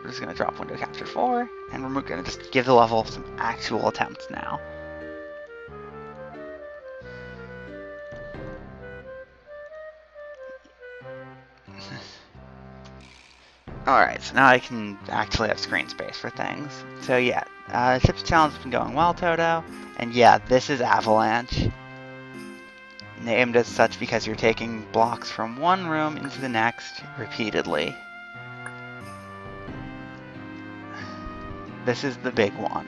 we're just gonna drop window capture 4, and we're gonna just give the level some actual attempts now. Alright, so now I can actually have screen space for things. So yeah, Tips Challenge has been going well, Toto. And yeah, this is Avalanche. Named as such because you're taking blocks from one room into the next repeatedly. This is the big one.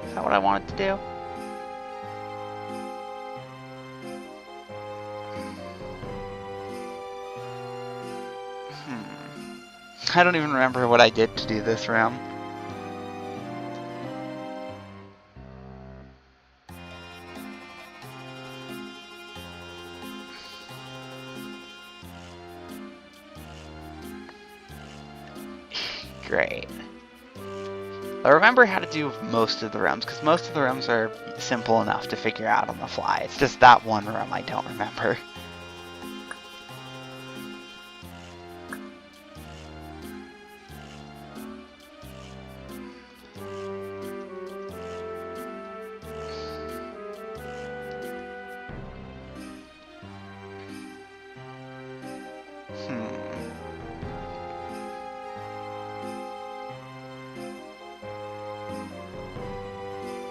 Is that what I wanted to do? I don't even remember what I did to do this room. Great. I remember how to do most of the rooms, because most of the rooms are simple enough to figure out on the fly. It's just that one room I don't remember.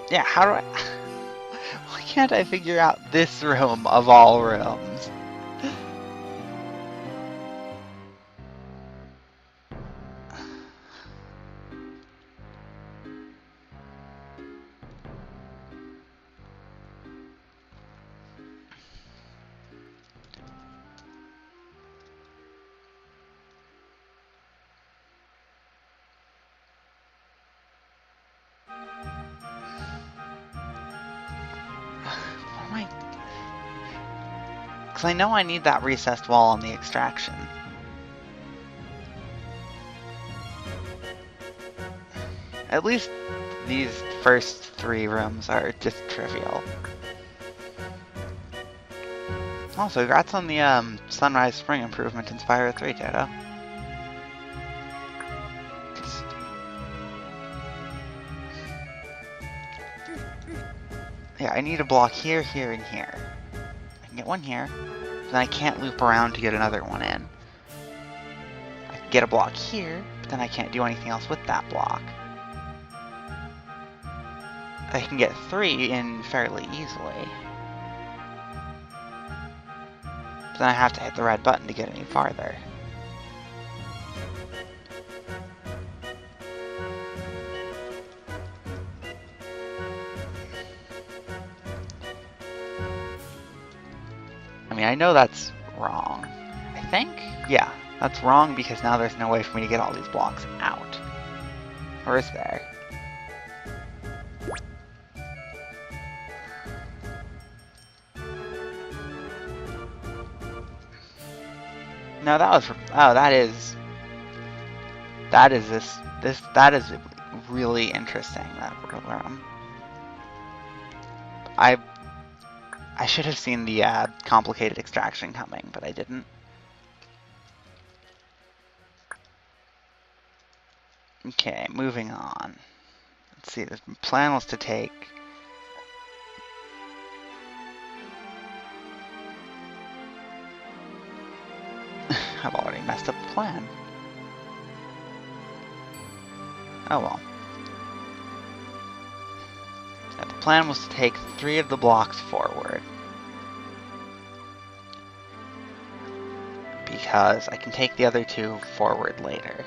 Yeah, how do I... Why can't I figure out this room of all rooms? Because I know I need that recessed wall on the extraction. At least these first 3 rooms are just trivial. Also, congrats on the Sunrise Spring improvement in Spyro 3, Toto. Yeah, I need a block here, here, and here. I can get one here, but then I can't loop around to get another one in. I can get a block here, but then I can't do anything else with that block. I can get 3 in fairly easily. But then I have to hit the red button to get any farther. I mean, I know that's wrong. I think? Yeah, that's wrong because now there's no way for me to get all these blocks out. Or is there? No, that was... Oh, that is that is really interesting, that room. I should have seen the complicated extraction coming, but I didn't. Okay, moving on. Let's see, the plan was to take... I've already messed up the plan. Oh well. Yeah, the plan was to take 3 of the blocks forward. Because I can take the other 2 forward later.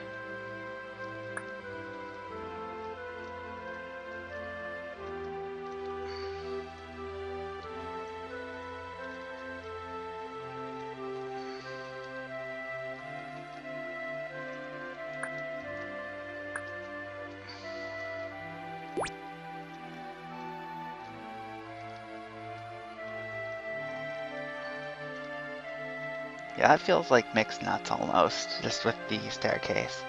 Yeah, that feels like mixed nuts almost, just with the staircase.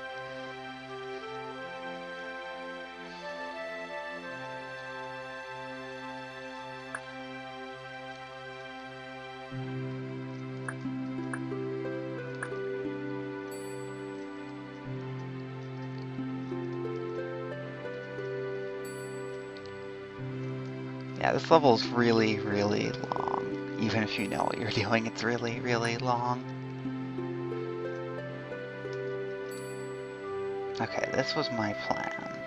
Yeah, this level is really, really long. Even if you know what you're doing, it's really, really long. Okay, this was my plan.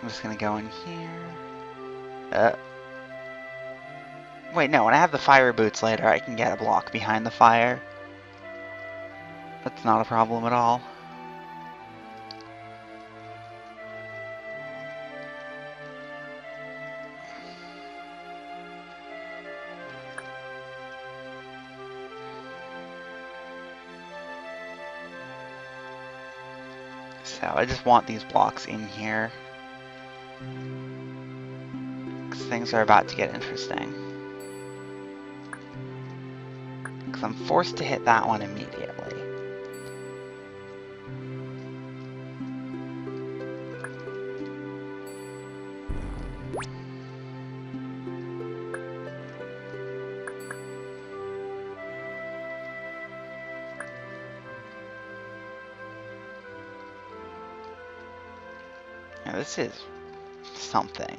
I'm just gonna go in here. Wait, no, when I have the fire boots later, I can get a block behind the fire. That's not a problem at all. So I just want these blocks in here. Because things are about to get interesting. Because I'm forced to hit that one immediately. Now this is something.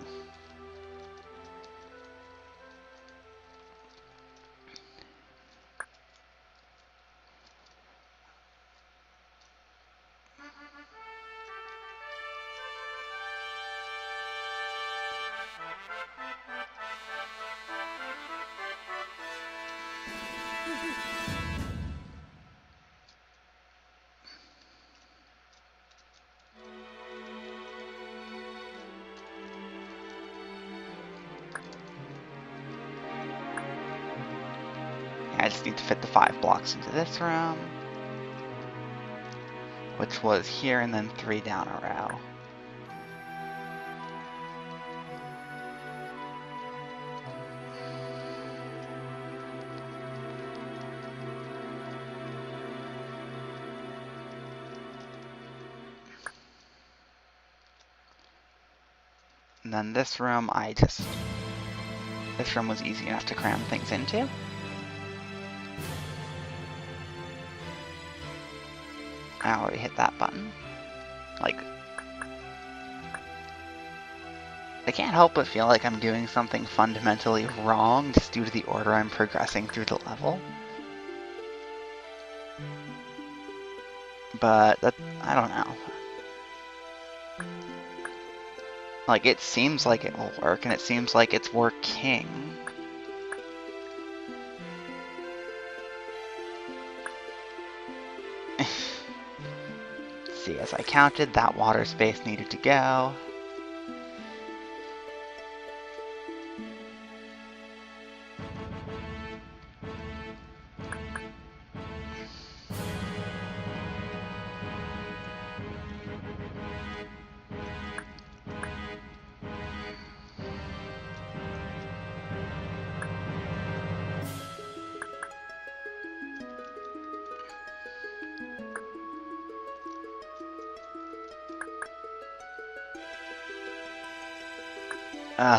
I just need to fit the 5 blocks into this room, which was here and then 3 down a row. And then this room, this room was easy enough to cram things into. I already hit that button. Like, I can't help but feel like I'm doing something fundamentally wrong just due to the order I'm progressing through the level. But I don't know. Like, it seems like it will work, and it seems like it's working. See, as I counted, that water space needed to go.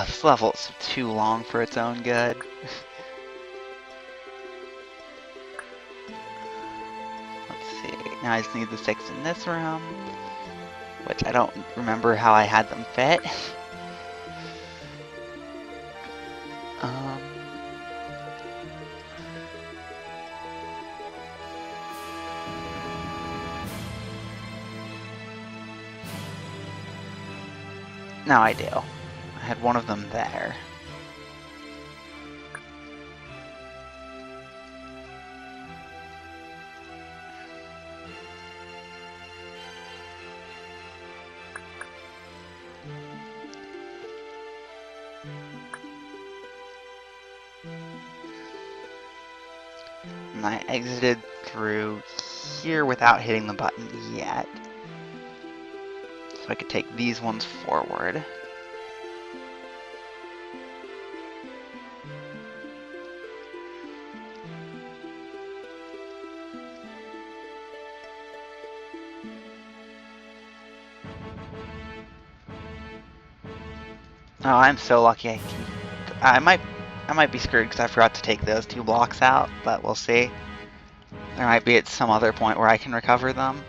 This level is too long for its own good. Let's see. Now I just need the 6 in this room, which I don't remember how I had them fit. Now I do. I had one of them there. And I exited through here without hitting the button yet. So I could take these ones forward. Oh, I'm so lucky I might be screwed because I forgot to take those 2 blocks out, but we'll see. There might be at some other point where I can recover them.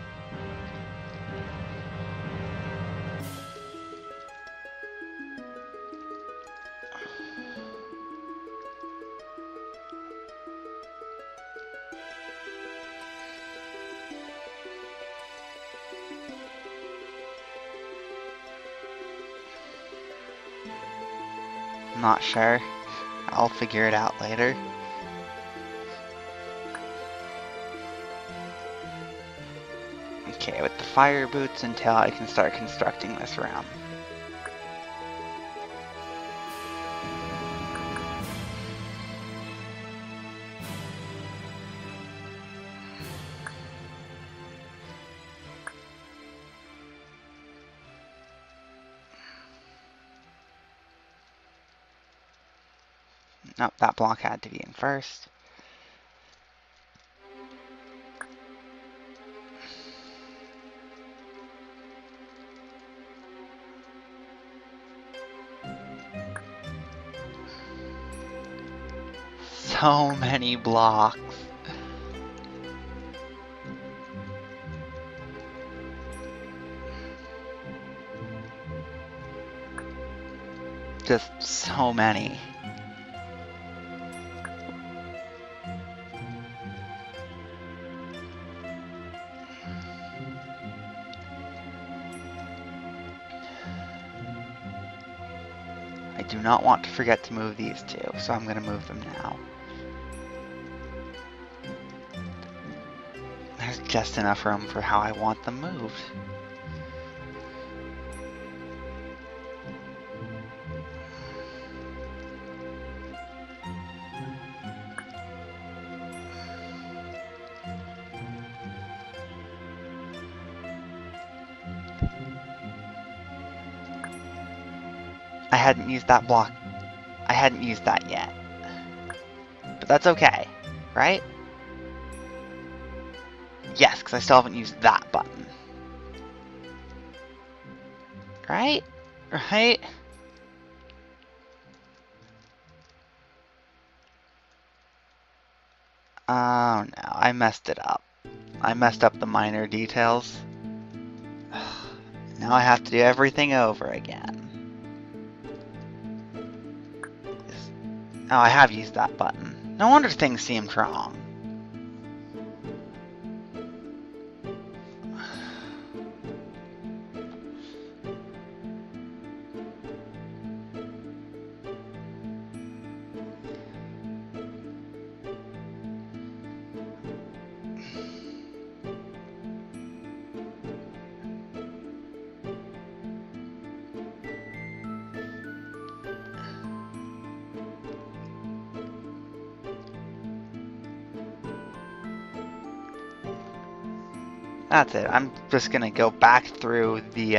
I'm not sure. I'll figure it out later. Okay, with the fire boots until I can start constructing this room. Nope, that block had to be in first. So many blocks. Just so many. I do not want to forget to move these two, so I'm going to move them now. There's just enough room for how I want them moved. I hadn't used that block. I hadn't used that yet. But that's okay, right? Yes, because I still haven't used that button. Right? Right? Oh no, I messed it up. I messed up the minor details. Now I have to do everything over again. Oh, I have used that button. No wonder things seemed wrong. That's it. I'm just gonna go back through the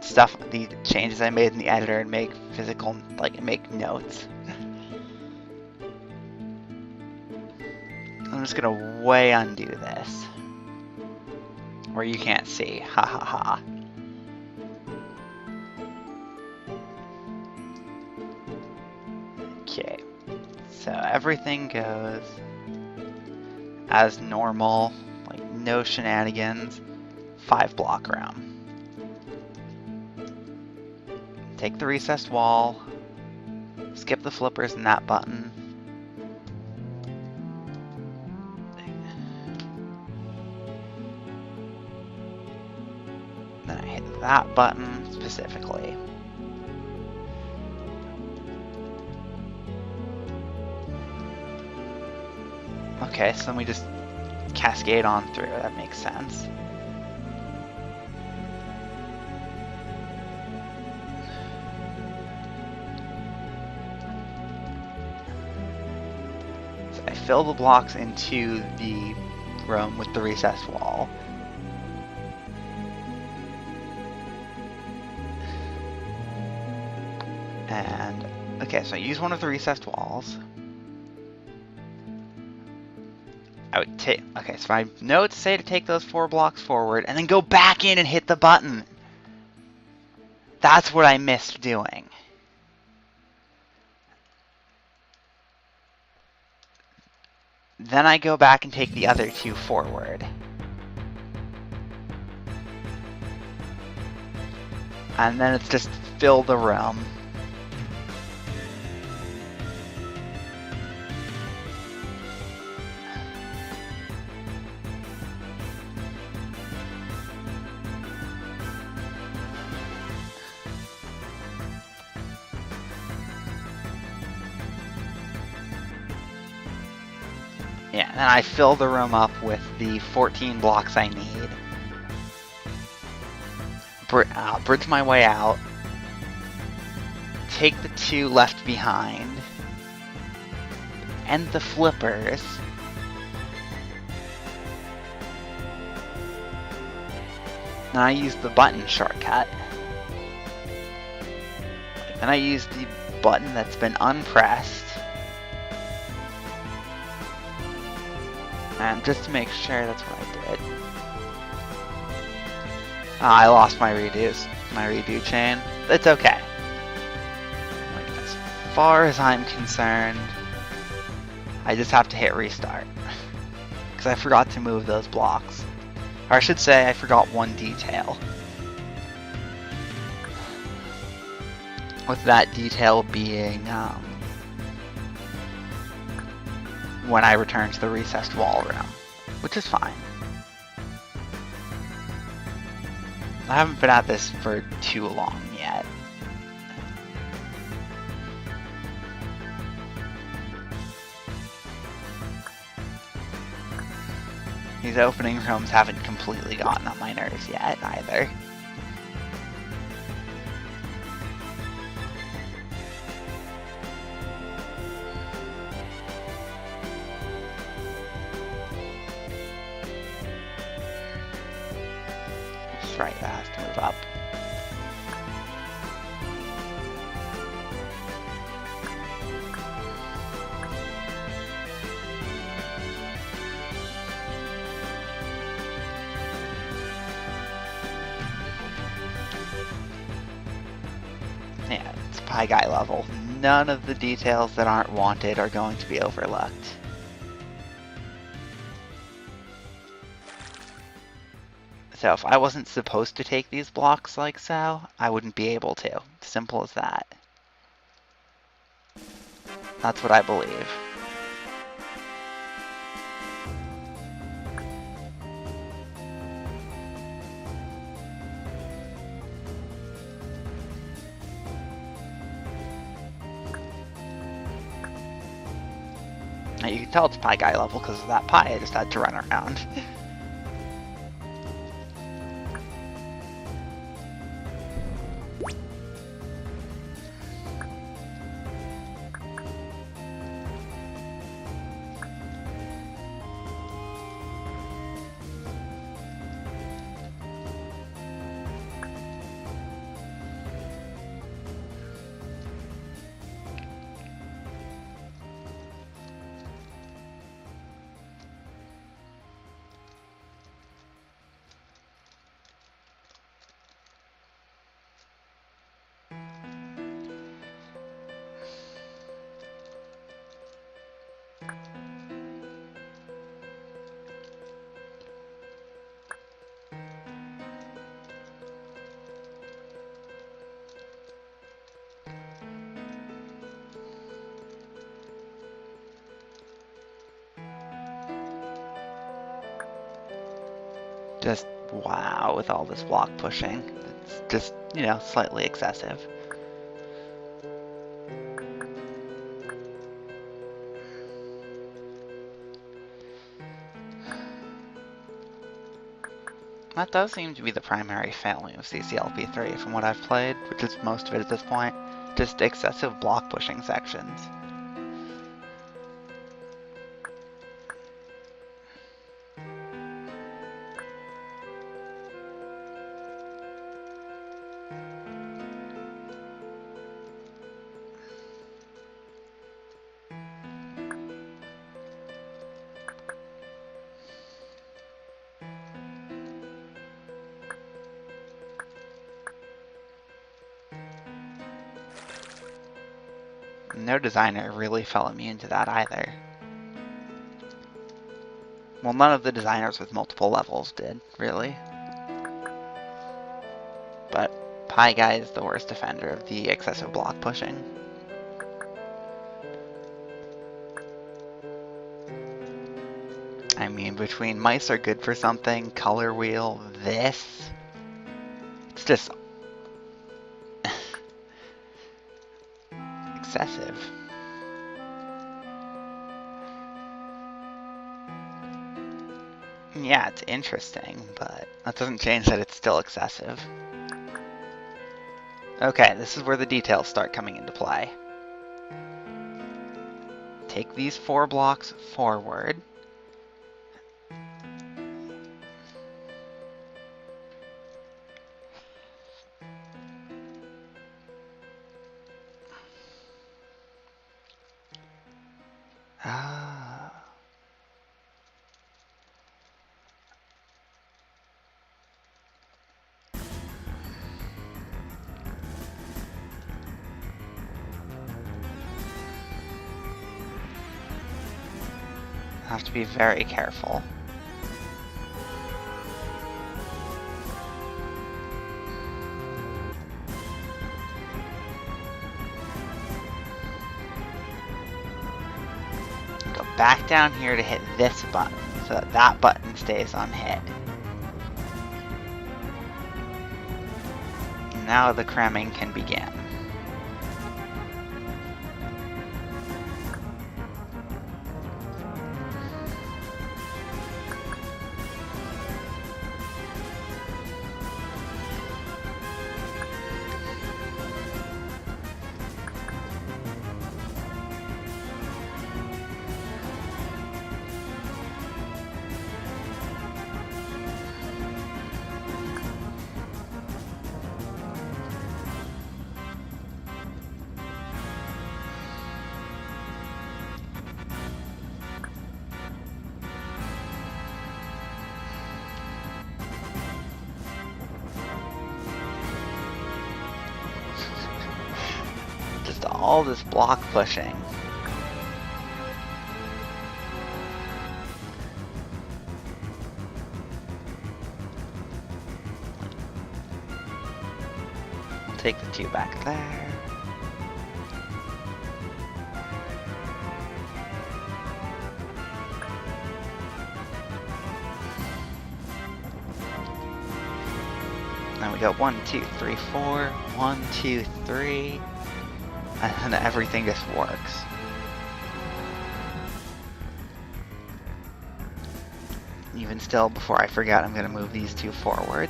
stuff, the changes I made in the editor, and make physical, make notes. I'm just gonna way undo this, where you can't see. Ha ha ha. Okay, so everything goes as normal. No shenanigans. 5 block room. Take the recessed wall. Skip the flippers and that button. Then I hit that button specifically. Okay, so then we just cascade on through. That makes sense. So I fill the blocks into the room with the recessed wall. And okay, so I use one of the recessed walls. I would take, okay, so my notes say to take those 4 blocks forward and then go back in and hit the button. That's what I missed doing. Then I go back and take the other two forward. And then it's just fill the room. Yeah, and I fill the room up with the 14 blocks I need. Bridge my way out. Take the two left behind. End the flippers. Then I use the button shortcut. Then I use the button that's been unpressed. And just to make sure, that's what I did. I lost my redo chain. It's okay. Like, as far as I'm concerned, I just have to hit restart. Because I forgot to move those blocks. Or I should say, I forgot one detail. With that detail being, when I return to the recessed wall room, which is fine. I haven't been at this for too long yet. These opening rooms haven't completely gotten on my nerves yet, either. Right, that has to move up. Yeah, it's Pie Guy level. None of the details that aren't wanted are going to be overlooked. So if I wasn't supposed to take these blocks like so, I wouldn't be able to. Simple as that. That's what I believe. Now you can tell it's Pie Guy level because of that pie I just had to run around. Just wow with all this block pushing. It's just, you know, slightly excessive. That does seem to be the primary failing of CCLP3 from what I've played, which is most of it at this point. Just excessive block pushing sections. No designer really fell immune to that either. Well, none of the designers with multiple levels did, really. But Pie Guy is the worst offender of the excessive block pushing. I mean, between mice are good for something, color wheel, this, it's just excessive. Yeah, it's interesting, but that doesn't change that it's still excessive. Okay, this is where the details start coming into play. Take these 4 blocks forward. Have to be very careful. Go back down here to hit this button, so that that button stays unhit. Now the cramming can begin. Just all this block pushing. I'll take the 2 back there. Now we go 1, 2, 3, 4. 1, 2, 3. And everything just works. Even still, before I forget, I'm going to move these 2 forward.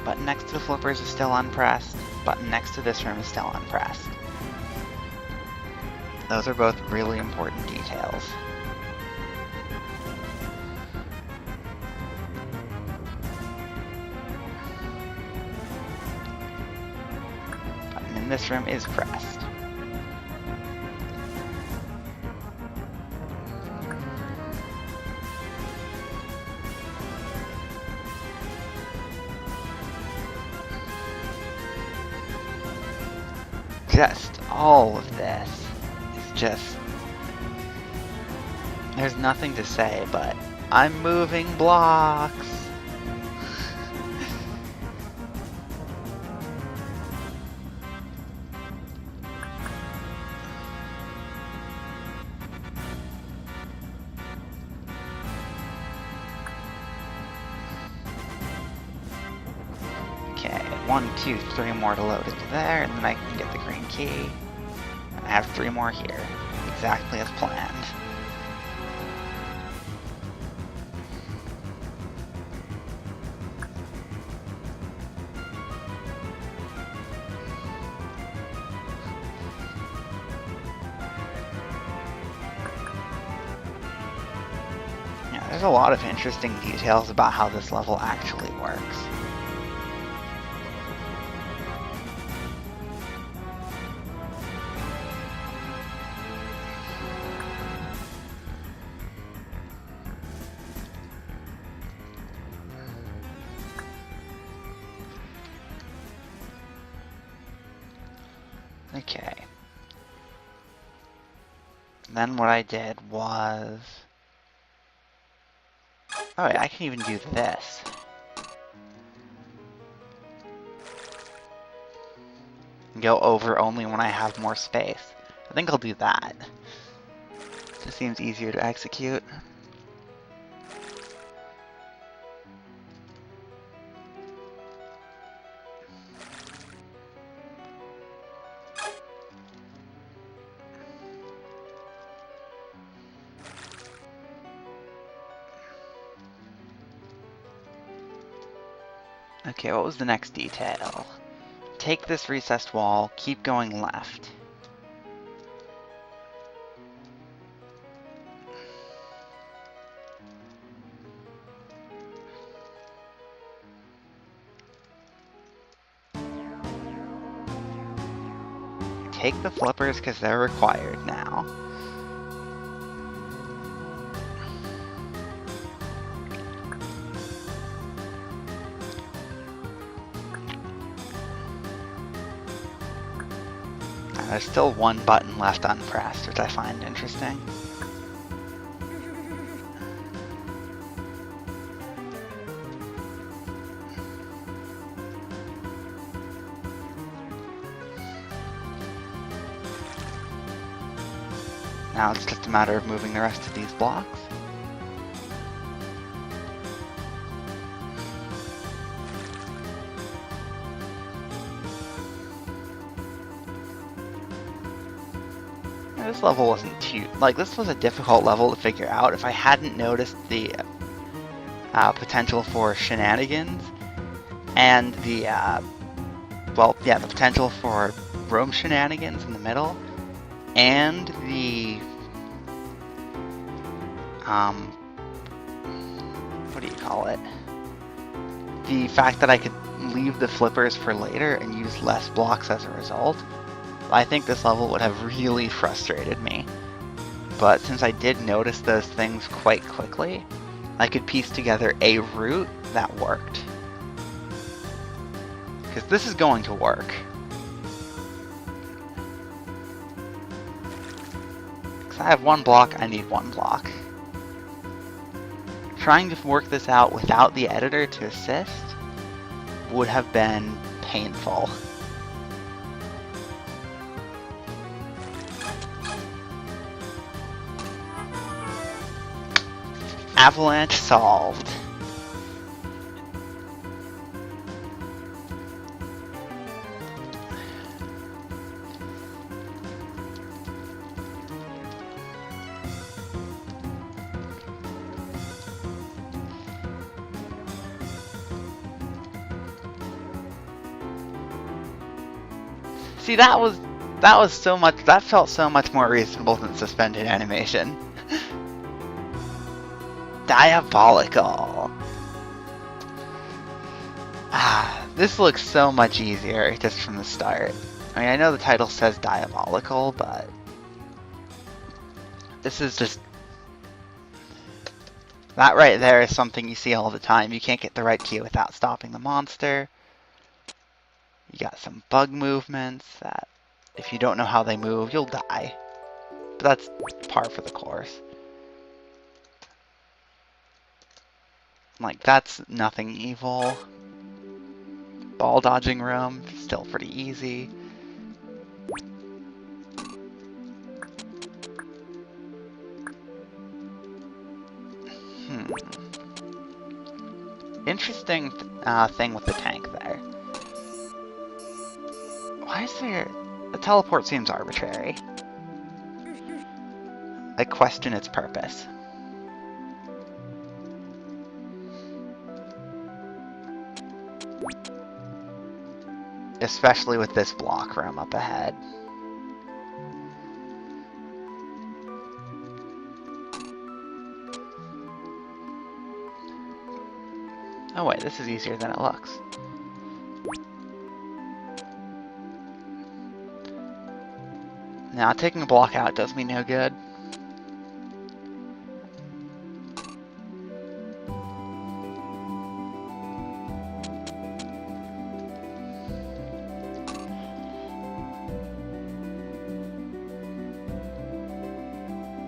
Button next to the flippers is still unpressed. Button next to this room is still unpressed. Those are both really important details. Button in this room is pressed. Just all of this is just... There's nothing to say, but I'm moving blocks. Okay, 1, 2, 3 more to load into there, and then I can get the green key. I have 3 more here, exactly as planned. Yeah, there's a lot of interesting details about how this level actually works. Okay. Then what I did was... Oh yeah, I can even do this. Go over only when I have more space. I think I'll do that. Just seems easier to execute. Okay, what was the next detail? Take this recessed wall, keep going left. Take the flippers because they're required now. There's still one button left unpressed, which I find interesting. Now it's just a matter of moving the rest of these blocks. This level wasn't too... Like, this was a difficult level to figure out. If I hadn't noticed the potential for shenanigans and the, well, yeah, the potential for room shenanigans in the middle and the, what do you call it? The fact that I could leave the flippers for later and use less blocks as a result, I think this level would have really frustrated me. But since I did notice those things quite quickly, I could piece together a route that worked. Because this is going to work. Because I have one block, I need one block. Trying to work this out without the editor to assist would have been painful. Avalanche solved. See, that was so much, that felt so much more reasonable than suspended animation. Diabolical. This looks so much easier just from the start. I mean, I know the title says Diabolical, but this is just... That right there is something you see all the time. You can't get the right key without stopping the monster. You got some bug movements that, if you don't know how they move, you'll die. But that's par for the course. Like, that's nothing evil. Ball dodging room, still pretty easy. Interesting thing with the tank there. Why is there... The teleport seems arbitrary. I question its purpose. Especially with this block room up ahead. Oh wait, this is easier than it looks. Now, taking a block out does me no good.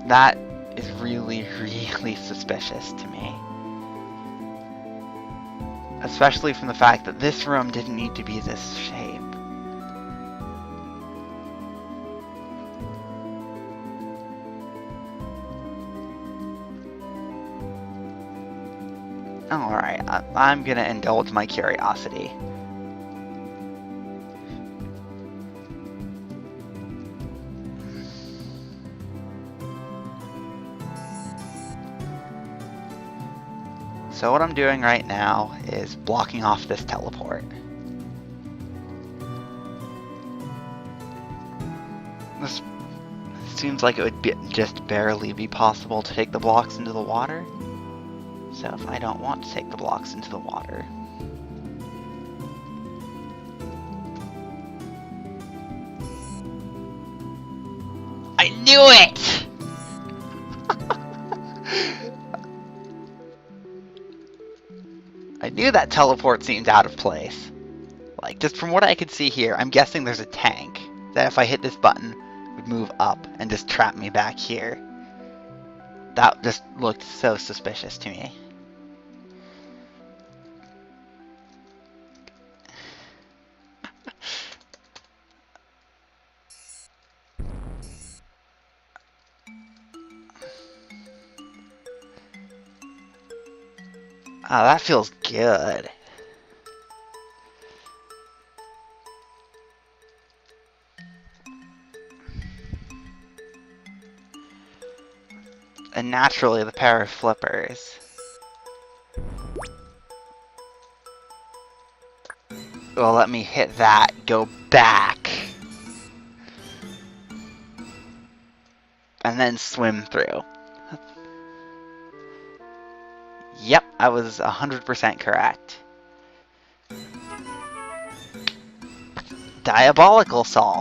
That is really, really suspicious to me. Especially from the fact that this room didn't need to be this shape. Alright, I'm gonna indulge my curiosity. So what I'm doing right now is blocking off this teleport. This seems like it would just barely be possible to take the blocks into the water. So if I don't want to take the blocks into the water... I knew it! I knew that teleport seemed out of place. Like, just from what I could see here, I'm guessing there's a tank that if I hit this button would move up and just trap me back here. That just looked so suspicious to me. Oh, that feels good. And naturally, the pair of flippers. Well, let me hit that, go back. And then swim through. Yep, I was 100% correct. Diabolical solve.